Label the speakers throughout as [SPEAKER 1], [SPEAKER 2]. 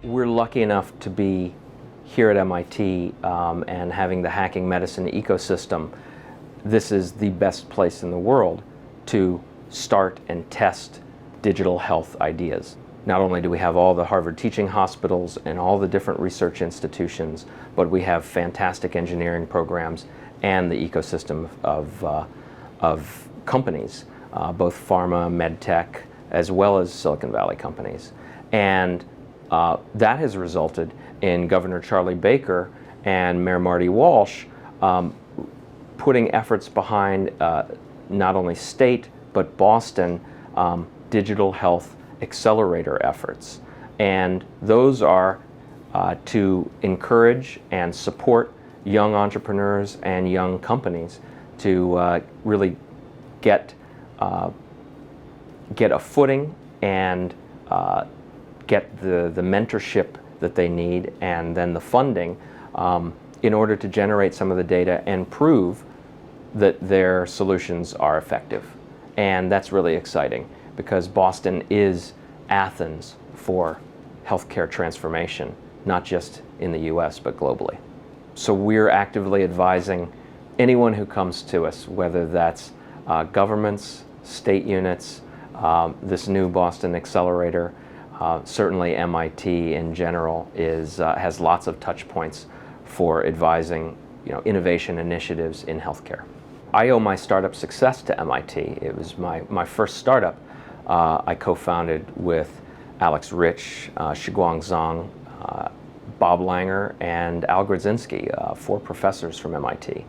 [SPEAKER 1] We're lucky enough to be here at MIT and having the hacking medicine ecosystem. This is the best place in the world to start and test digital health ideas. Not only do we have all the Harvard teaching hospitals and all the different research institutions, but we have fantastic engineering programs and the ecosystem of companies, both pharma, med tech, as well as Silicon Valley companies. And that has resulted in Governor Charlie Baker and Mayor Marty Walsh putting efforts behind not only state but Boston digital health accelerator efforts. And those are to encourage and support young entrepreneurs and young companies to really get a footing and get the mentorship that they need and then the funding in order to generate some of the data and prove that their solutions are effective. And that's really exciting because Boston is Athens for healthcare transformation, not just in the US but globally. So we're actively advising anyone who comes to us, whether that's governments, state units, this new Boston accelerator, certainly MIT in general has lots of touch points for advising innovation initiatives in healthcare. I owe my startup success to MIT. It was my first startup I co-founded with Alex Rich, Shiguang Zhang, Bob Langer, and Al Grodzinski, 4 professors from MIT,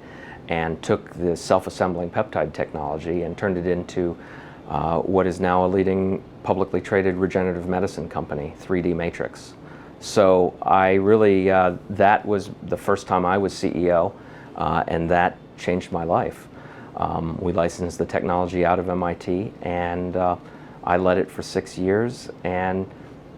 [SPEAKER 1] and took the self-assembling peptide technology and turned it into what is now a leading publicly traded regenerative medicine company, 3D Matrix. So I really, that was the first time I was CEO, and that changed my life. We licensed the technology out of MIT, and I led it for 6 years, and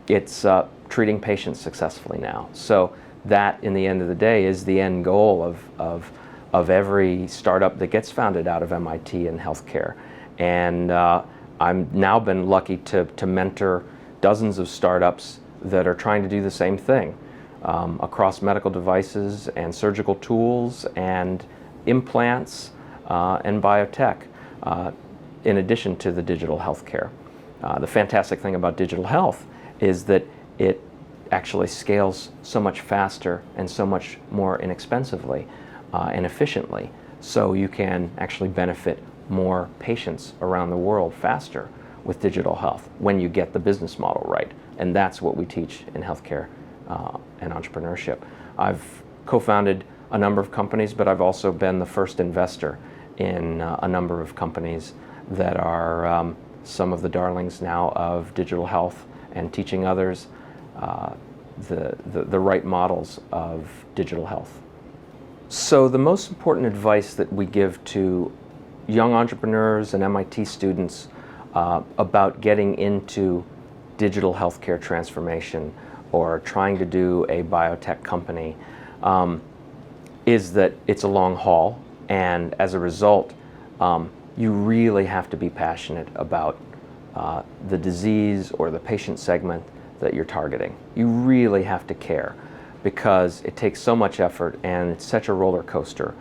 [SPEAKER 1] it's treating patients successfully now. So that, in the end of the day, is the end goal of every startup that gets founded out of MIT in healthcare. And I've now been lucky to mentor dozens of startups that are trying to do the same thing across medical devices and surgical tools and implants and biotech, in addition to the digital healthcare. The fantastic thing about digital health is that it actually scales so much faster and so much more inexpensively and efficiently, so you can actually benefit more patients around the world faster with digital health when you get the business model right. And that's what we teach in healthcare and entrepreneurship. I've co-founded a number of companies, but I've also been the first investor in a number of companies that are some of the darlings now of digital health and teaching others the right models of digital health. So the most important advice that we give to young entrepreneurs and MIT students about getting into digital healthcare transformation or trying to do a biotech company is that it's a long haul, and as a result you really have to be passionate about the disease or the patient segment that you're targeting. You really have to care, because it takes so much effort and it's such a roller coaster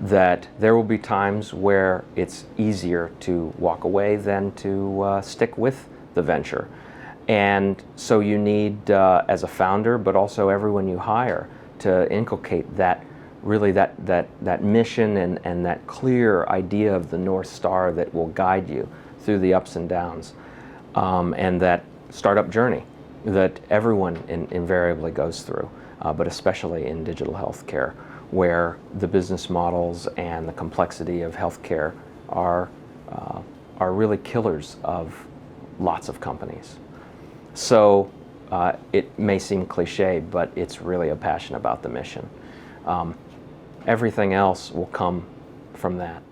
[SPEAKER 1] that there will be times where it's easier to walk away than to stick with the venture. And so you need, as a founder, but also everyone you hire, to inculcate that mission and that clear idea of the North Star that will guide you through the ups and downs, and that startup journey that everyone invariably goes through, but especially in digital healthcare, where the business models and the complexity of healthcare are really killers of lots of companies. So it may seem cliche, but it's really a passion about the mission. Everything else will come from that.